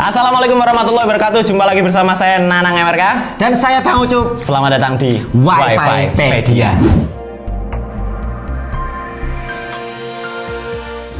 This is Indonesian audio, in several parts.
Assalamualaikum warahmatullahi wabarakatuh. Jumpa lagi bersama saya Nanang MRK dan saya Bang Ucup. Selamat datang di Wi-Fi Pedia.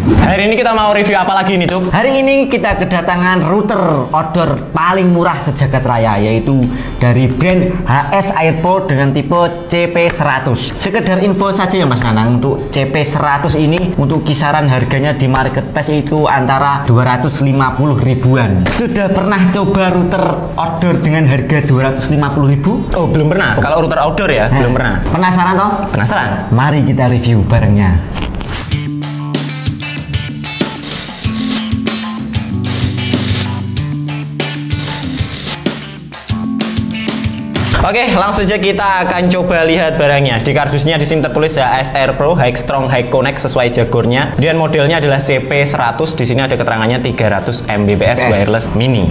Hari ini kita mau review apa lagi nih, Cup? Hari ini kita kedatangan router outdoor paling murah sejagat raya, yaitu dari brand HS Airpro dengan tipe CP100. Sekedar info saja ya Mas Nanang, untuk CP100 ini untuk kisaran harganya di marketplace itu antara 250 ribuan. Sudah pernah coba router outdoor dengan harga 250 ribu? Oh, belum pernah. Kalau router outdoor ya, belum pernah. Penasaran toh? Penasaran? Mari kita review barengnya. Oke, langsung saja kita akan coba lihat barangnya. Di kardusnya di sini tertulis HS Airpro High Strong High Connect sesuai jagornya. Kemudian modelnya adalah CP100. Di sini ada keterangannya 300 Mbps wireless mini.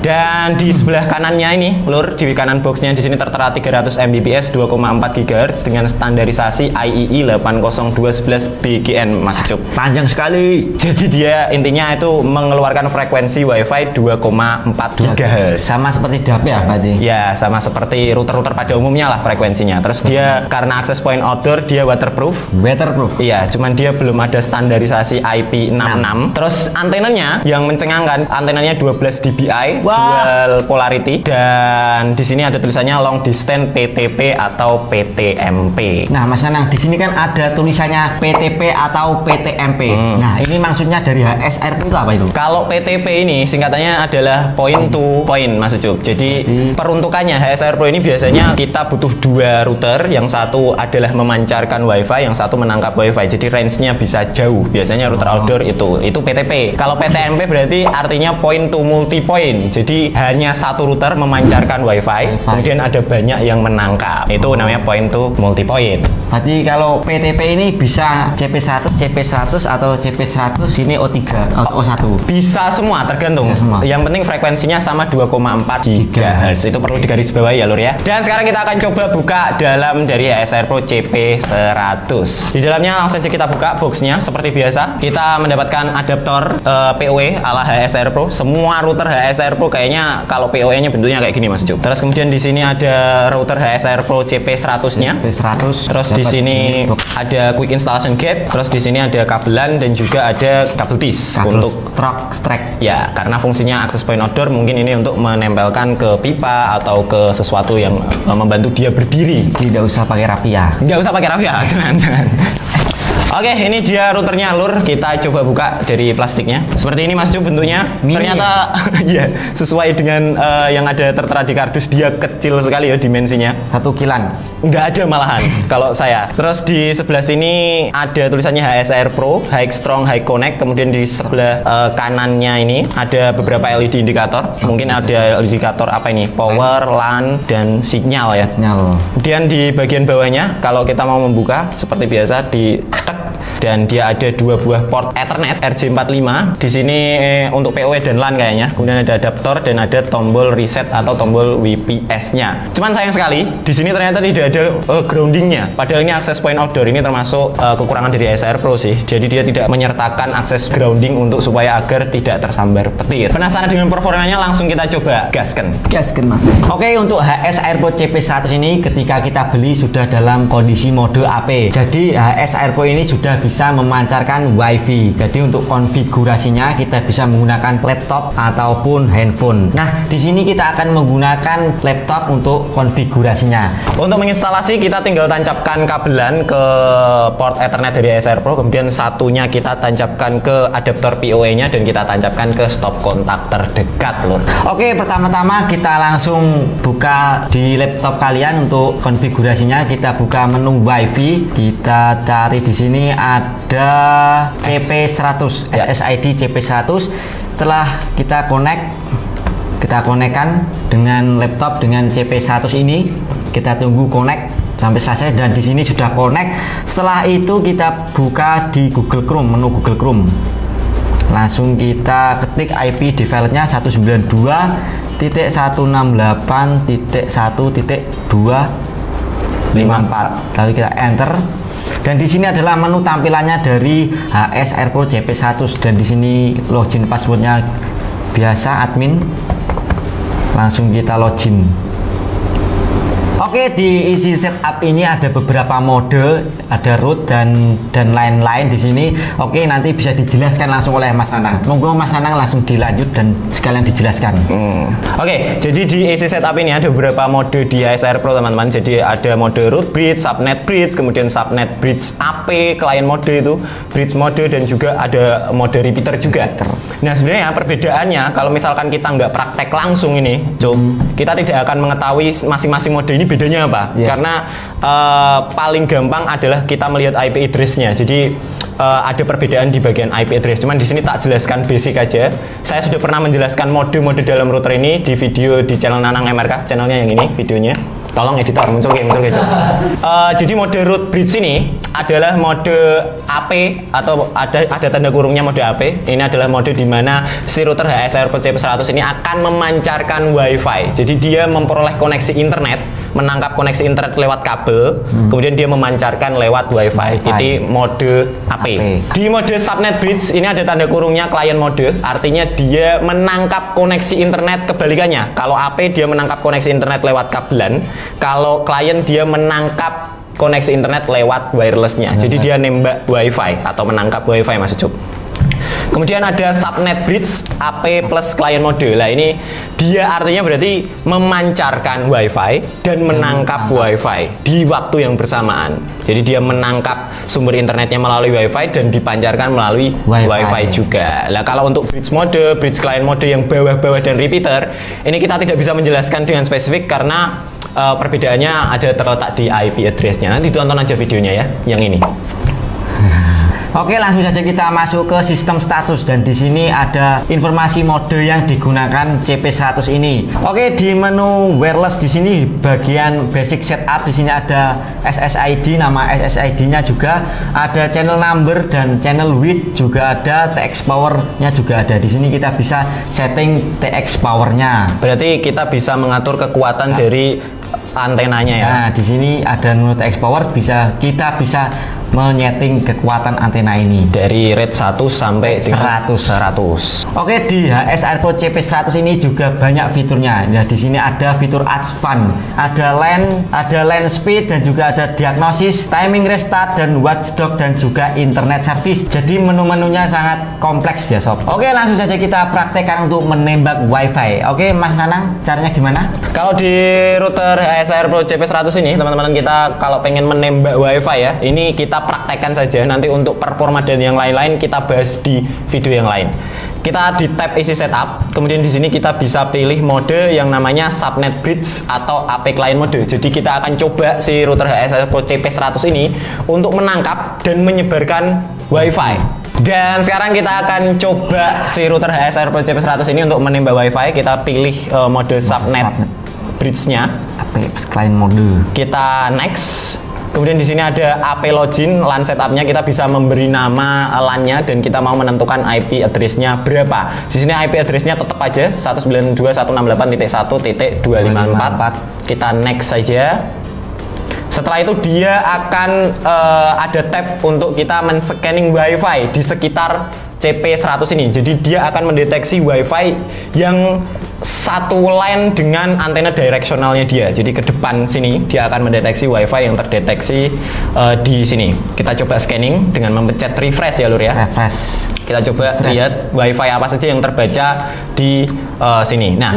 Dan di sebelah kanannya ini, lur, di kanan boxnya di sini tertera 300 Mbps 2,4 GHz dengan standarisasi IEEE 80211 BGN, Mas Cup. Panjang sekali. Jadi dia intinya itu mengeluarkan frekuensi WiFi 2,4 GHz. Sama seperti DAP ya, berarti? Ya, sama seperti router-router pada umumnya lah frekuensinya. Terus dia karena akses point outdoor dia waterproof. Iya, cuman dia belum ada standarisasi IP66. Terus antenanya yang mencengangkan, antenanya 12 dBi, dual polarity, dan di sini ada tulisannya long distance PTP atau PTMP. Nah, Mas Nanang, di sini kan ada tulisannya PTP atau PTMP. Nah, ini maksudnya dari HS Airpro itu apa itu? Kalau PTP ini singkatannya adalah point to point, Mas Ucup. Jadi peruntukannya HS Airpro ini biasanya kita butuh dua router, yang satu adalah memancarkan WiFi, yang satu menangkap WiFi. Jadi range-nya bisa jauh. Biasanya router outdoor itu PTP. Kalau PTMP berarti artinya point to multi point. Jadi hanya satu router memancarkan WiFi, kemudian ada banyak yang menangkap. Itu namanya point to multi point. Berarti kalau PTP ini bisa CP100, CP100 atau CP100 ini O3, O1. Bisa semua, tergantung. Yang penting frekuensinya sama 2,4 GHz. Itu perlu digarisbawahi ya, lur ya. Dan sekarang kita akan coba buka dalam dari HS Airpro CP100. Di dalamnya langsung saja kita buka boxnya seperti biasa. Kita mendapatkan adaptor PoE ala HS Airpro. Semua router HS Airpro kayaknya kalau PoE-nya bentuknya kayak gini, Mas Cuk. Terus kemudian di sini ada router HS Airpro CP100-nya. Terus di sini ada quick installation gate. Terus di sini ada kabelan dan juga ada kabel TIS untuk strap. Ya, karena fungsinya akses point outdoor, mungkin ini untuk menempelkan ke pipa atau ke sesuatu yang membantu dia berdiri. Tidak usah pakai rafia. Nggak usah pakai rafia, jangan. Oke, ini dia routernya, lur. Kita coba buka dari plastiknya. Seperti ini, Mas Cuk, bentuknya. Ternyata ya sesuai dengan yang ada tertera di kardus. Dia kecil sekali ya dimensinya. 1 kilan. Nggak ada malahan kalau saya. Terus di sebelah sini ada tulisannya HS Airpro High Strong High Connect. Kemudian di sebelah kanannya ini ada beberapa LED indikator. Mungkin ada indikator apa ini? Power, LAN, dan sinyal ya. Kemudian di bagian bawahnya kalau kita mau membuka seperti biasa di dan dia ada dua buah port Ethernet RJ45. Di sini untuk PoE dan LAN kayaknya. Kemudian ada adaptor dan ada tombol reset atau tombol WPS-nya. Cuman sayang sekali di sini ternyata tidak ada groundingnya. Padahal ini akses point outdoor, ini termasuk kekurangan dari HS Airpro sih. Jadi dia tidak menyertakan akses grounding untuk supaya agar tidak tersambar petir. Penasaran dengan performanya? Langsung kita coba gaskan Mas. Oke, untuk HS Airpro CP100 ini ketika kita beli sudah dalam kondisi mode AP. Jadi HS Airpro ini sudah bisa memancarkan WiFi. Jadi untuk konfigurasinya kita bisa menggunakan laptop ataupun handphone. Nah, di sini kita akan menggunakan laptop untuk konfigurasinya. Untuk menginstalasi kita tinggal tancapkan kabelan ke port Ethernet dari HS Airpro, kemudian satunya kita tancapkan ke adaptor PoE-nya dan kita tancapkan ke stop kontak terdekat, lur. Oke, pertama-tama kita langsung buka di laptop kalian untuk konfigurasinya. Kita buka menu WiFi. Kita cari di sini ada CP100, SSID CP100. Setelah kita konekkan dengan laptop dengan CP100 ini, kita tunggu connect sampai selesai dan di sini sudah connect. Setelah itu kita buka di Google Chrome, menu Google Chrome. Langsung kita ketik IP defaultnya 192.168.1.254. Lalu kita enter. Dan di sini adalah menu tampilannya dari HS Airpro CP100 dan di sini login passwordnya biasa admin, langsung kita login. Oke, di isi setup ini ada beberapa mode, ada root dan lain-lain di sini. Oke, nanti bisa dijelaskan langsung oleh Mas Anang. Monggo Mas Anang langsung dilanjut dan sekalian dijelaskan. Oke, jadi di isi setup ini ada beberapa mode di HSR Pro teman-teman. Jadi ada mode root bridge, subnet bridge, kemudian subnet bridge AP, client mode itu, bridge mode, dan juga ada mode repeater juga. Nah sebenarnya perbedaannya kalau misalkan kita nggak praktek langsung ini, kita tidak akan mengetahui masing-masing mode ini bedanya apa. Karena paling gampang adalah kita melihat IP address-nya. Jadi ada perbedaan di bagian IP address. Cuman di sini tak jelaskan basic aja. Saya sudah pernah menjelaskan mode-mode dalam router ini di video di channel Nanang MRK, channelnya yang ini videonya. Tolong editor muncul kayak jadi mode root bridge ini adalah mode AP atau ada tanda kurungnya mode AP. Ini adalah mode di mana si router HSR Pro CP100 ini akan memancarkan WiFi. Jadi dia memperoleh koneksi internet, menangkap koneksi internet lewat kabel, kemudian dia memancarkan lewat WiFi. Itu mode AP. Di mode subnet bridge ini ada tanda kurungnya client mode, artinya dia menangkap koneksi internet kebalikannya. Kalau AP dia menangkap koneksi internet lewat kabelan, kalau klien dia menangkap koneksi internet lewat wirelessnya. Jadi dia nembak WiFi atau menangkap WiFi Mas Ucup. Kemudian ada subnet bridge AP plus client mode. Lah ini dia artinya berarti memancarkan WiFi dan menangkap WiFi di waktu yang bersamaan. Jadi dia menangkap sumber internetnya melalui WiFi dan dipancarkan melalui WiFi juga. Lah kalau untuk bridge mode, bridge client mode yang bawah-bawah dan repeater, ini kita tidak bisa menjelaskan dengan spesifik karena perbedaannya ada terletak di IP address-nya. Nanti tonton aja videonya ya, yang ini. Oke, langsung saja kita masuk ke sistem status dan di sini ada informasi mode yang digunakan CP100 ini. Oke, di menu wireless di sini bagian basic setup di sini ada SSID, nama SSID-nya juga ada channel number dan channel width juga ada, TX power-nya juga ada. Di sini kita bisa setting TX power-nya. Berarti kita bisa mengatur kekuatan dari antenanya ya. Nah, di sini ada menu TX power, kita bisa menyeting kekuatan antena ini dari rate 1 sampai 100. Oke, di HSR Pro CP100 ini juga banyak fiturnya. Nah, di sini ada fitur advance, ada LAN speed dan juga ada diagnosis, timing restart dan watchdog dan juga internet service. Jadi menu-menunya sangat kompleks ya sob. Oke, langsung saja kita praktekkan untuk menembak WiFi. Oke, Mas Nanang, caranya gimana? Kalau di router HSR Pro CP100 ini teman-teman kita kalau pengen menembak WiFi ya, ini kita praktekkan saja. Nanti untuk performa dan yang lain-lain kita bahas di video yang lain. Kita di tab isi setup, kemudian di sini kita bisa pilih mode yang namanya subnet bridge atau AP client mode. Jadi kita akan coba si router HSR Pro CP100 ini untuk menangkap dan menyebarkan WiFi. Dan sekarang kita akan coba si router HSR Pro CP100 ini untuk menembak WiFi. Kita pilih mode subnet bridge-nya. AP client mode. Kita next. Kemudian di sini ada AP login, LAN setupnya kita bisa memberi nama LAN-nya dan kita mau menentukan IP address-nya berapa. Di sini IP address-nya tetap aja 192.168.1.254. Kita next saja. Setelah itu dia akan ada tab untuk kita men-scanning WiFi di sekitar CP100 ini. Jadi dia akan mendeteksi WiFi yang satu line dengan antena directionalnya dia. Jadi ke depan sini dia akan mendeteksi WiFi yang terdeteksi di sini. Kita coba scanning dengan memencet refresh ya Lur ya. Refresh. Kita coba lihat WiFi apa saja yang terbaca di sini. Nah,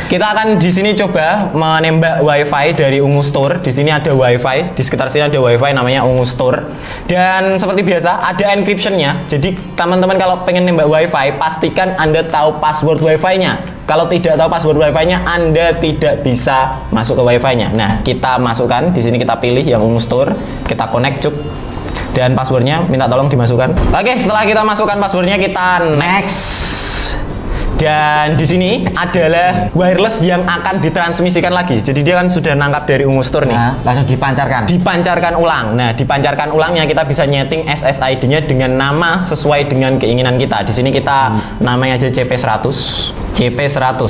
kita akan di sini coba menembak WiFi dari Ungu Store. Di sini ada WiFi, di sekitar sini ada WiFi namanya Ungu Store. Dan seperti biasa ada encryption-nya. Jadi teman-teman kalau pengen nembak WiFi, pastikan Anda tahu password WiFi-nya. Kalau tidak tahu password WiFi-nya, Anda tidak bisa masuk ke WiFi-nya. Nah, kita masukkan. Di sini kita pilih yang Ungu Store, kita connect cuk. Dan passwordnya minta tolong dimasukkan. Oke, setelah kita masukkan passwordnya, kita next. Dan di sini adalah wireless yang akan ditransmisikan lagi. Jadi dia kan sudah nangkap dari Ungu Store nih. Nah, langsung dipancarkan. Dipancarkan ulang. Nah, dipancarkan ulangnya kita bisa nyeting SSID-nya dengan nama sesuai dengan keinginan kita. Di sini kita namanya aja CP100. CP100.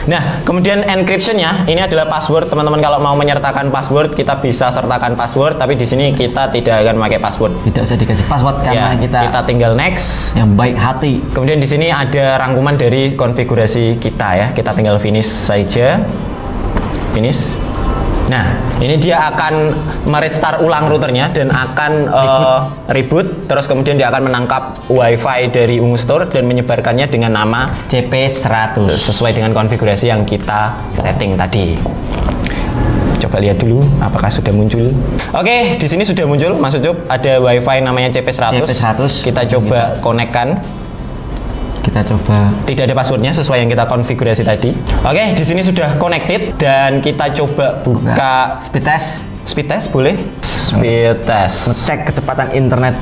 Nah, kemudian encryption-nya ini adalah password. Teman-teman kalau mau menyertakan password, kita bisa sertakan password, tapi di sini kita tidak akan pakai password. Tidak usah dikasih password karena Ya, kita tinggal next. yang baik hati. Kemudian di sini ada rangkuman dari konfigurasi kita ya. Kita tinggal finish saja. Finish. Nah, ini dia akan merestart ulang routernya dan akan reboot. Terus kemudian dia akan menangkap WiFi dari Ungu Store dan menyebarkannya dengan nama CP100 sesuai dengan konfigurasi yang kita setting tadi. Coba lihat dulu apakah sudah muncul. Oke, di sini sudah muncul Mas Ucup, ada WiFi namanya CP100. Kita coba konekkan. Kita coba. Tidak ada passwordnya sesuai yang kita konfigurasi tadi. Oke, di sini sudah connected dan kita coba buka speed test. Speed test boleh? Speed test. Cek kecepatan internet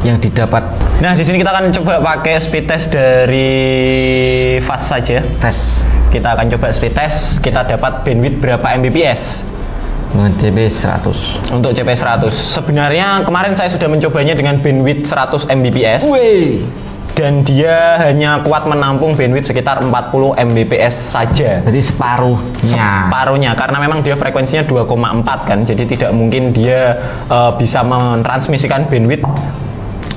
yang didapat. Nah, di sini kita akan coba pakai speed test dari fast saja. Fast. Kita akan coba speed test. Kita dapat bandwidth berapa Mbps? CP100. Untuk CP100. Sebenarnya kemarin saya sudah mencobanya dengan bandwidth 100 Mbps. Wih. Dan dia hanya kuat menampung bandwidth sekitar 40 Mbps saja. Berarti separuhnya. Karena memang dia frekuensinya 2,4 kan, jadi tidak mungkin dia bisa mentransmisikan bandwidth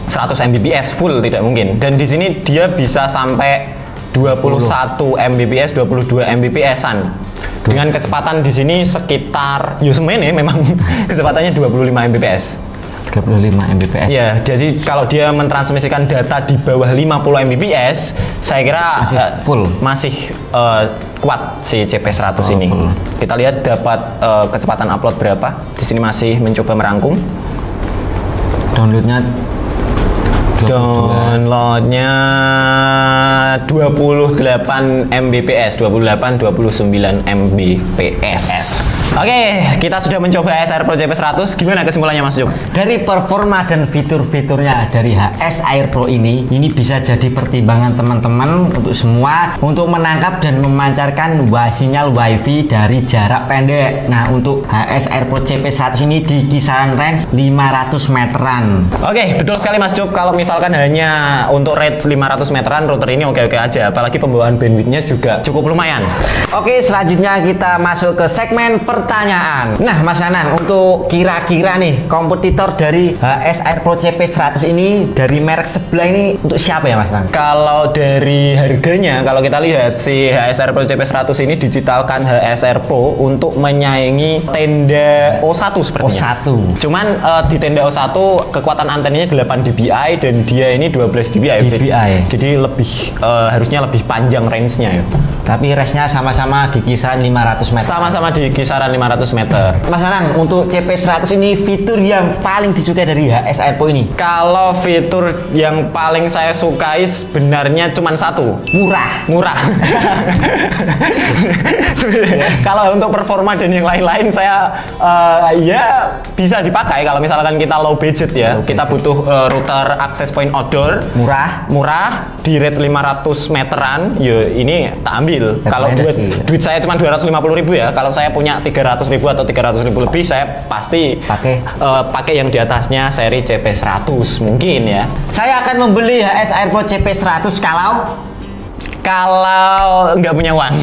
100 Mbps full, tidak mungkin. Dan di sini dia bisa sampai 21 Mbps, 22 Mbps-an. Dengan kecepatan di sini sekitar Yosemite memang kecepatannya 25 Mbps. 35 Mbps. Ya, jadi kalau dia mentransmisikan data di bawah 50 Mbps, saya kira masih kuat si CP100 ini. Full. Kita lihat dapat kecepatan upload berapa. Di sini masih mencoba merangkum. Downloadnya 28 Mbps, 29 Mbps. Oke, kita sudah mencoba AS Air Pro CP100. Gimana kesimpulannya Mas Juk? Dari performa dan fitur-fiturnya dari HS Air Pro ini bisa jadi pertimbangan teman-teman untuk semua untuk menangkap dan memancarkan sinyal WiFi dari jarak pendek. Nah, untuk HS Air Pro CP100 ini di kisaran range 500 meteran. Oke, betul sekali Mas Juk. Kalau misalkan hanya untuk range 500 meteran, router ini oke-oke aja. Apalagi pembawaan bandwidthnya juga cukup lumayan. Oke, selanjutnya kita masuk ke segmen pertanyaan. Nah, Mas Anang, untuk kira-kira nih kompetitor dari HS Air Pro CP100 ini dari merek sebelah ini untuk siapa ya Mas Anang? Kalau dari harganya, kalau kita lihat si HS Air Pro CP100 ini digitalkan HS Air Pro untuk menyaingi tenda O1 sepertinya. O1. Cuman di tenda O1 kekuatan antenanya 8 dBi dan dia ini 12 dBi. Jadi lebih harusnya lebih panjang range-nya ya. Tapi range-nya sama-sama di kisaran 500 meter. Sama-sama di kisaran 500 meter. Mas Anang, untuk CP100 ini fitur yang paling disukai dari HS Air Pro ini? Kalau fitur yang paling saya sukai sebenarnya cuma satu. Murah. Kalau untuk performa dan yang lain-lain saya ya bisa dipakai kalau misalkan kita low budget ya. Kita butuh router access point outdoor. Murah di rate 500 meteran. Ya ini tak ambil. Kalau duit saya cuma 250.000 ya. Kalau saya punya 300.000 atau 300.000 lebih, saya pasti pakai yang di atasnya seri CP100 mungkin ya. Saya akan membeli HS Air Pro CP100 kalau nggak punya uang.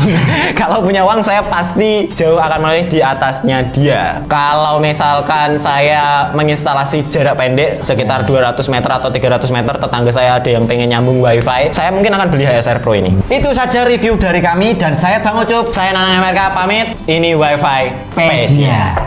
Kalau punya uang saya pasti jauh akan memilih di atasnya dia. Kalau misalkan saya menginstalasi jarak pendek sekitar 200 meter atau 300 meter, tetangga saya ada yang pengen nyambung WiFi, saya mungkin akan beli HS Air Pro ini. Itu saja review dari kami dan saya Bang Ucup. Saya Nanang MRK pamit. Ini WiFi Pedia.